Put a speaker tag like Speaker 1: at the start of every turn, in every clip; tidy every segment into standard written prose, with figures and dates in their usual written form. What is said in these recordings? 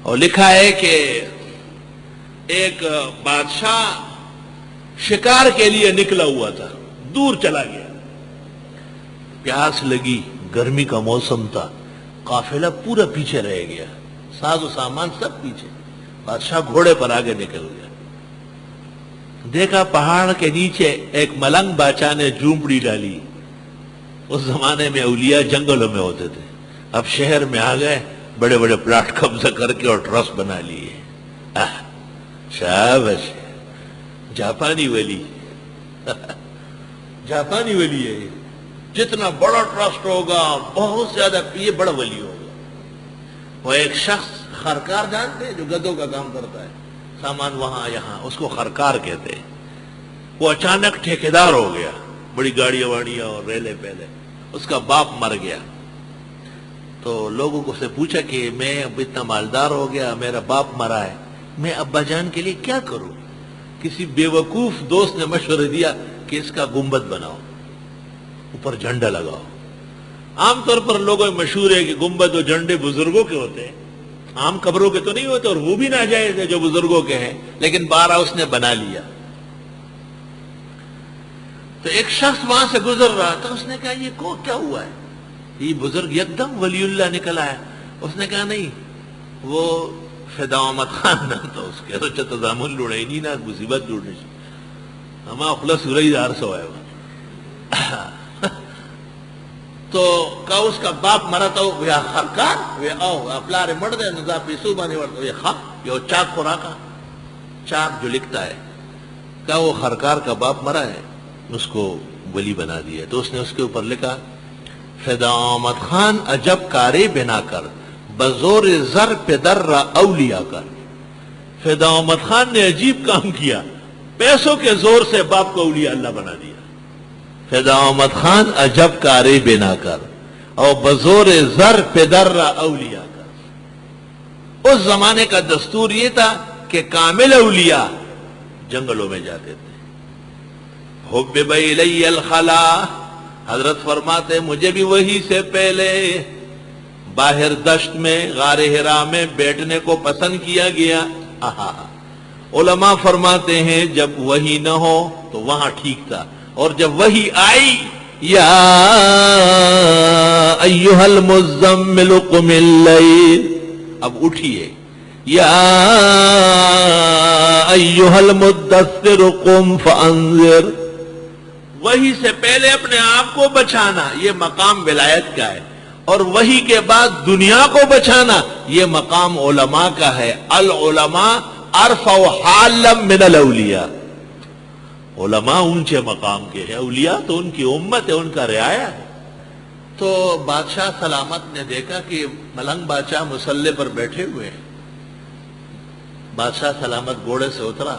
Speaker 1: اور لکھا ہے کہ ایک بادشاہ شکار کے لیے نکلا ہوا تھا، دور چلا گیا، پیاس لگی، گرمی کا موسم تھا، قافلہ پورا پیچھے رہ گیا، ساز و سامان سب پیچھے، بادشاہ گھوڑے پر آگے نکل گیا، دیکھا پہاڑ کے نیچے ایک ملنگ بادشاہ نے جھونپڑی ڈالی۔ اس زمانے میں اولیاء جنگلوں میں ہوتے تھے، اب شہر میں آ گئے، بڑے بڑے پلاٹ قبضہ کر کے اور ٹرسٹ بنا لیے۔ شاباش، جاپانی ولی جاپانی ولی ہے، جتنا بڑا ٹرسٹ ہوگا بہت زیادہ یہ بڑا ولی ہوگا۔ وہ ایک شخص خرکار جانتے ہیں جو گدوں کا کام کرتا ہے، سامان وہاں یہاں، اس کو خرکار کہتے ہیں۔ وہ اچانک ٹھیکیدار ہو گیا، بڑی گاڑیاں واڑیاں اور ریلے پہلے، اس کا باپ مر گیا۔ تو لوگوں کو سے پوچھا کہ میں اب اتنا مالدار ہو گیا، میرا باپ مرا ہے، میں ابا جان کے لیے کیا کروں؟ کسی بیوقوف دوست نے مشورہ دیا کہ اس کا گنبد بناؤ، اوپر جھنڈا لگاؤ۔ عام طور پر لوگوں میں مشہور ہے کہ گنبد و جھنڈے بزرگوں کے ہوتے ہیں، عام قبروں کے تو نہیں ہوتے، اور وہ بھی ناجائز ہے جو بزرگوں کے ہیں، لیکن بارہ اس نے بنا لیا۔ تو ایک شخص وہاں سے گزر رہا تھا، اس نے کہا یہ کیا ہوا ہے؟ یہ بزرگ یکدم ولی اللہ نکل آیا۔ اس نے کہا نہیں، وہ فدا احمد خان نام تھا اس کے، تو تضامن لڑے نہیں نا مصیبت لڑنے سے ہما خلص رہی دار سو ہے وہ۔ تو کہا اس کا باپ مرا تھا، وہ خرکار وہ او اپلارے مڑ دے نزا پیسو بانے ورد وہ خواہ یہ چاک خوراکا، چاک جو لکھتا ہے، کہا وہ خرکار کا باپ مرا ہے، اس کو ولی بنا دیا۔ تو اس نے اس کے اوپر لکھا فدا احمد خان عجب کارے بنا کر، بزور زر پدر را اولیاء کر۔ فدا احمد خان نے عجیب کام کیا، پیسوں کے زور سے باپ کو اولیاء اللہ بنا دیا۔ فدا احمد خان عجب کارے بنا کر اور بزور زر پدر را اولیاء کر۔ اس زمانے کا دستور یہ تھا کہ کامل اولیاء جنگلوں میں جاتے تھے۔ حبب الی الخلا، حضرت فرماتے مجھے بھی وہی سے پہلے باہر دشت میں غار حرا میں بیٹھنے کو پسند کیا گیا۔ علماء فرماتے ہیں جب وہی نہ ہو تو وہاں ٹھیک تھا، اور جب وہی آئی یا ایھا المزمل قم اللیل، اب اٹھیے، یا ایھا المدثر قم فانذر، وہی سے پہلے اپنے آپ کو بچانا یہ مقام ولایت کا ہے، اور وہی کے بعد دنیا کو بچانا یہ مقام علماء کا ہے۔ العلماء ارفع حالا من الاولیاء، علماء اونچے مقام کے ہیں، اولیاء تو ان کی امت ہے، ان کا رعایا ہے۔ تو بادشاہ سلامت نے دیکھا کہ ملنگ بادشاہ مسلح پر بیٹھے ہوئے ہیں۔ بادشاہ سلامت گھوڑے سے اترا،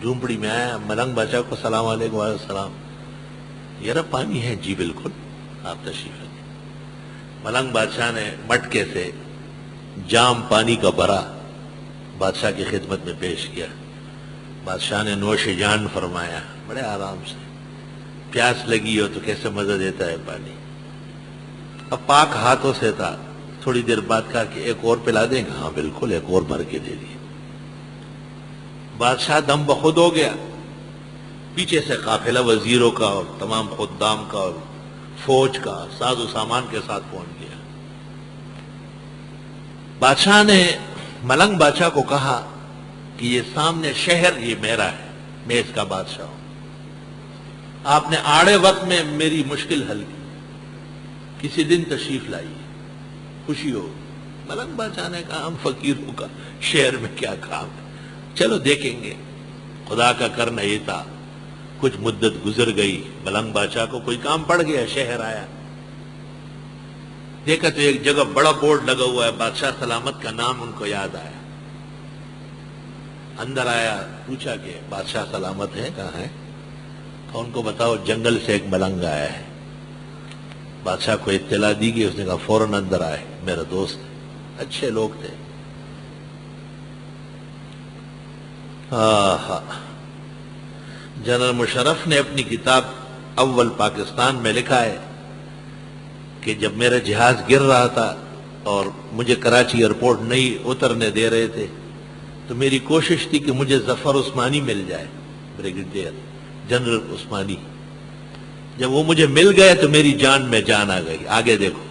Speaker 1: جھونپڑی میں آیا، ملنگ بادشاہ کو سلام علیکم، وعلیکم السلام، یار پانی ہے؟ جی بالکل، آپ تشریف لائیں۔ ملنگ بادشاہ نے مٹکے سے جام پانی کا بھرا، بادشاہ کی خدمت میں پیش کیا۔ بادشاہ نے نوش جان فرمایا بڑے آرام سے، پیاس لگی ہو تو کیسے مزہ دیتا ہے پانی۔ اب پاک ہاتھوں سے تھا، تھوڑی دیر بعد کہا کہ ایک اور پلا دیں گے؟ ہاں بالکل، ایک اور بھر کے دے دیے۔ بادشاہ دم بخود ہو گیا، پیچھے سے قافلہ وزیروں کا اور تمام خدام کا اور فوج کا ساز و سامان کے ساتھ پہنچ گیا۔ بادشاہ نے ملنگ بادشاہ کو کہا کہ یہ سامنے شہر یہ میرا ہے، میں اس کا بادشاہ ہوں، آپ نے آڑے وقت میں میری مشکل حل کی، کسی دن تشریف لائیے، خوشی ہو۔ ملنگ بادشاہ نے کہا ہم فقیروں کا شہر میں کیا کام ہے، چلو دیکھیں گے۔ خدا کا کرنا یہ تھا، کچھ مدت گزر گئی، ملنگ بادشاہ کو کوئی کام پڑ گیا، شہر آیا، دیکھا تو ایک جگہ بڑا بورڈ لگا ہوا ہے، بادشاہ سلامت کا نام ان کو یاد آیا۔ اندر آیا، پوچھا کہ بادشاہ سلامت ہے؟ کہاں ہے؟ ان کو بتاؤ جنگل سے ایک ملنگ آیا ہے۔ بادشاہ کو اطلاع دی گئی، اس نے کہا فوراً اندر آئے، میرا دوست، اچھے لوگ تھے۔ جنرل مشرف نے اپنی کتاب اول پاکستان میں لکھا ہے کہ جب میرا جہاز گر رہا تھا اور مجھے کراچی ایئرپورٹ نہیں اترنے دے رہے تھے، تو میری کوشش تھی کہ مجھے ظفر عثمانی مل جائے، بریگیڈیئر جنرل عثمانی۔ جب وہ مجھے مل گئے تو میری جان میں جان آ گئی۔ آگے دیکھو،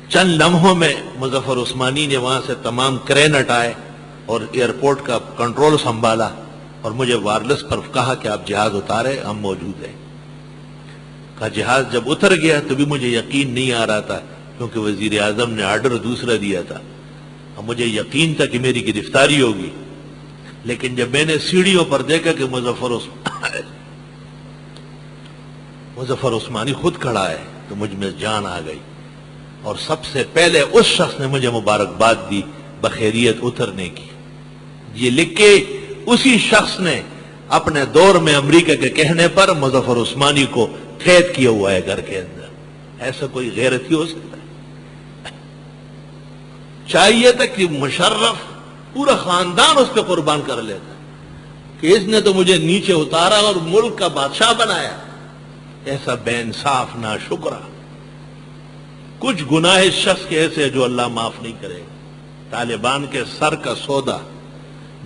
Speaker 1: چند لمحوں میں مظفر عثمانی نے وہاں سے تمام کرین ہٹائے اور ایئرپورٹ کا کنٹرول سنبھالا، اور مجھے وائرلیس پر کہا کہ آپ جہاز اتارے، ہم موجود ہیں۔ کہا جہاز جب اتر گیا تو بھی مجھے یقین نہیں آ رہا تھا، کیونکہ وزیر اعظم نے آرڈر دوسرا دیا تھا، اور مجھے یقین تھا کہ میری گرفتاری ہوگی۔ لیکن جب میں نے سیڑھیوں پر دیکھا کہ مظفر عثمانی خود کھڑا ہے تو مجھ میں جان آ گئی، اور سب سے پہلے اس شخص نے مجھے مبارکباد دی بخیریت اترنے کی۔ یہ لکھ کے اسی شخص نے اپنے دور میں امریکہ کے کہنے پر مظفر عثمانی کو قید کیا ہوا ہے گھر کے اندر۔ ایسا کوئی غیرتی ہو سکتا ہے؟ چاہیے تھا کہ مشرف پورا خاندان اس پہ قربان کر لیتا کہ اس نے تو مجھے نیچے اتارا اور ملک کا بادشاہ بنایا۔ ایسا بے انصاف ناشکرا، کچھ گناہ اس شخص کے ایسے جو اللہ معاف نہیں کرے گا۔ طالبان کے سر کا سودا،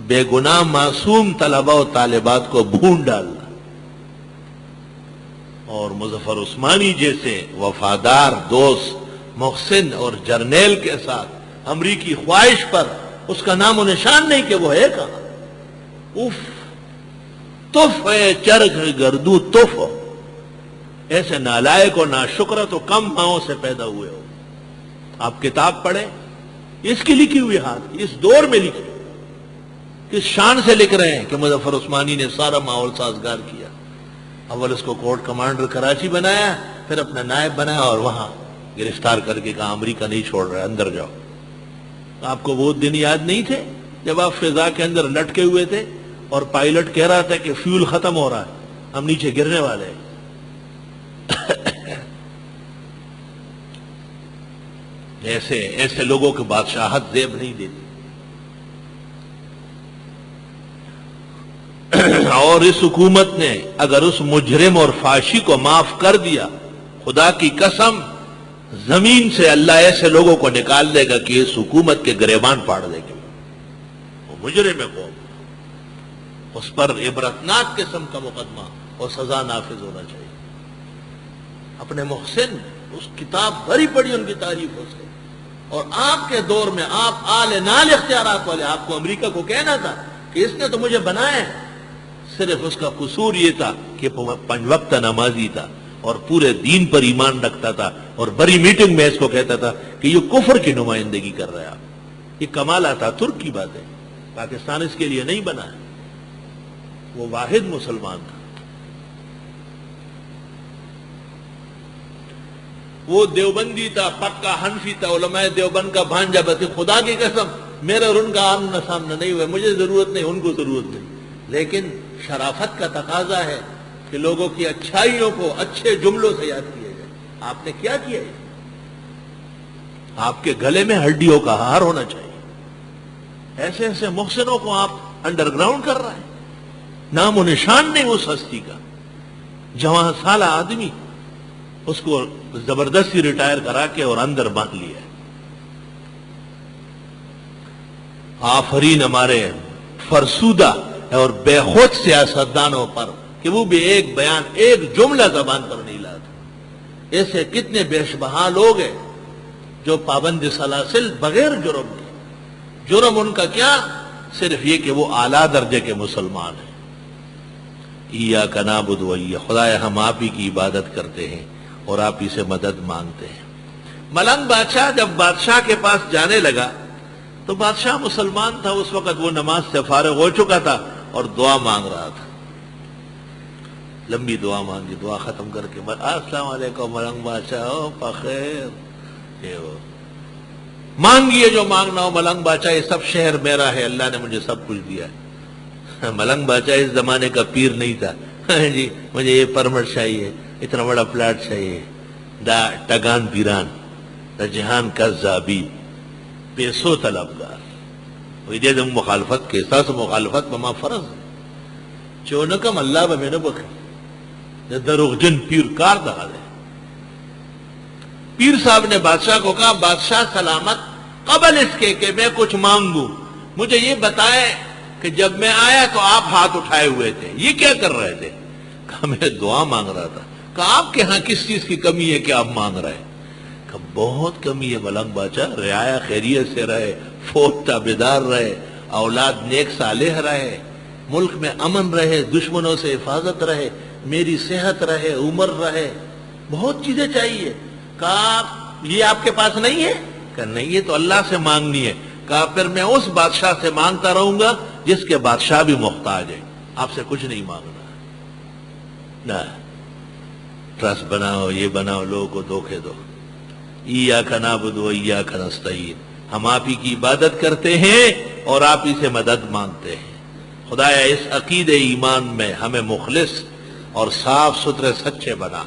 Speaker 1: بے گناہ معصوم طلبہ و طالبات کو بھون ڈالنا، اور مظفر عثمانی جیسے وفادار دوست محسن اور جرنیل کے ساتھ امریکی خواہش پر اس کا نام و نشان نہیں کہ وہ ہے کہاں۔ اف تف ہے چرخ گردو تف، ایسے نالائق و ناشکرہ تو کم ماؤں سے پیدا ہوئے ہو۔ آپ کتاب پڑھیں، اس کی لکھی ہوئی ہاتھ، اس دور میں لکھی، کس شان سے لکھ رہے ہیں کہ مظفر عثمانی نے سارا ماحول سازگار کیا۔ اول اس کو کورٹ کمانڈر کراچی بنایا، پھر اپنا نائب بنایا، اور وہاں گرفتار کر کے کہا امریکہ نہیں چھوڑ رہا، اندر جاؤ۔ آپ کو وہ دن یاد نہیں تھے جب آپ فضا کے اندر لٹکے ہوئے تھے اور پائلٹ کہہ رہا تھا کہ فیول ختم ہو رہا ہے، ہم نیچے گرنے والے ہیں؟ ایسے لوگوں کی بادشاہت زیب نہیں دیتی۔ اور اس حکومت نے اگر اس مجرم اور فاشی کو معاف کر دیا، خدا کی قسم زمین سے اللہ ایسے لوگوں کو نکال دے گا کہ اس حکومت کے گریبان پاڑ دے گی۔ وہ مجرم قوم، اس پر عبرتناک قسم کا مقدمہ اور سزا نافذ ہونا چاہیے۔ اپنے محسن اس کتاب بھری پڑی ان کی تعریف ہو سکے، اور آپ کے دور میں آپ آل نال اختیارات والے، آپ کو امریکہ کو کہنا تھا کہ اس نے تو مجھے بنایا ہے۔ صرف اس کا قصور یہ تھا کہ 5 وقت نمازی تھا اور پورے دین پر ایمان رکھتا تھا، اور بڑی میٹنگ میں اس کو کہتا تھا کہ یہ کفر کی نمائندگی کر رہے ہیں آپ۔ یہ کمال تھا، ترک کی بات ہے، پاکستان اس کے لیے نہیں بنا ہے، وہ واحد مسلمان تھا۔ وہ دیوبندی تھا، پکا حنفی تھا، علماء دیوبند کا بھانجا، بس خدا کی قسم میرا اور ان کا آمنا سامنا نہیں ہوا، مجھے ضرورت نہیں، ان کو ضرورت نہیں، لیکن شرافت کا تقاضا ہے کہ لوگوں کی اچھائیوں کو اچھے جملوں سے یاد کیا جائے۔ آپ نے کیا کیا ہے؟ آپ کے گلے میں ہڈیوں کا ہار ہونا چاہیے۔ ایسے ایسے محسنوں کو آپ انڈر گراؤنڈ کر رہے ہیں، نام و نشان نہیں اس ہستی کا۔ جوان سالہ آدمی، اس کو زبردستی ریٹائر کرا کے اور اندر باندھ لیا ہے۔ آفرین ہمارے فرسودہ اور بے خود سیاستدانوں پر کہ وہ بھی ایک بیان، ایک جملہ زبان پر نہیں لاتے۔ ایسے کتنے بے شبہ لوگ ہیں جو پابند سلاسل بغیر جرم کے، جرم ان کا کیا؟ صرف یہ کہ وہ اعلیٰ درجے کے مسلمان ہیں۔ ایاک نعبد و ایاک، خدایا ہم آپ ہی کی عبادت کرتے ہیں اور آپ ہی سے مدد مانگتے ہیں۔ ملنگ بادشاہ جب بادشاہ کے پاس جانے لگا تو بادشاہ مسلمان تھا، اس وقت وہ نماز سے فارغ ہو چکا تھا اور دعا مانگ رہا تھا۔ لمبی دعا مانگی، دعا ختم کر کے السلام علیکم ملنگ بادشاہ، بخیر، مانگیے جو مانگنا ہو ملنگ بادشاہ، یہ سب شہر میرا ہے، اللہ نے مجھے سب کچھ دیا ہے۔ ملنگ بادشاہ اس زمانے کا پیر نہیں تھا، جی مجھے یہ پرمٹ چاہیے، اتنا بڑا پلاٹ چاہیے، دا ٹگان پیران، دا جہان کا زابی، پیسو طلبگار۔ ویدے دم مخالفت کے ساس مخالفت بما فرض چونکم اللہ بمینو بخی دروغ جن پیر کار دہا دے۔ پیر صاحب نے بادشاہ کو کہا بادشاہ سلامت، قبل اس کے کہ میں کچھ مانگوں مجھے یہ بتائیں کہ جب میں آیا تو آپ ہاتھ اٹھائے ہوئے تھے، یہ کیا کر رہے تھے؟ کہا میں دعا مانگ رہا تھا۔ کہا آپ کے ہاں کس چیز کی کمی ہے کہ آپ مانگ رہے ہیں؟ کہا بہت کمی ہے ملنگ بادشاہ، رعایا خیریت سے رہے، فوج تابعدار رہے، اولاد نیک صالح رہے، ملک میں امن رہے، دشمنوں سے حفاظت رہے، میری صحت رہے، عمر رہے، بہت چیزیں چاہیے۔ کہا یہ آپ کے پاس نہیں ہے؟ کہا نہیں، یہ تو اللہ سے مانگنی ہے۔ کہا پھر میں اس بادشاہ سے مانگتا رہوں گا جس کے بادشاہ بھی محتاج ہے، آپ سے کچھ نہیں مانگنا۔ نہ ٹرسٹ بناؤ، یہ بناؤ، لوگوں کو دھوکے دو۔ ایاک نعبد و ایاک نستعین، ہم آپ ہی کی عبادت کرتے ہیں اور آپ ہی سے مدد مانگتے ہیں۔ خدایا اس عقید ایمان میں ہمیں مخلص اور صاف ستھرے سچے بنا۔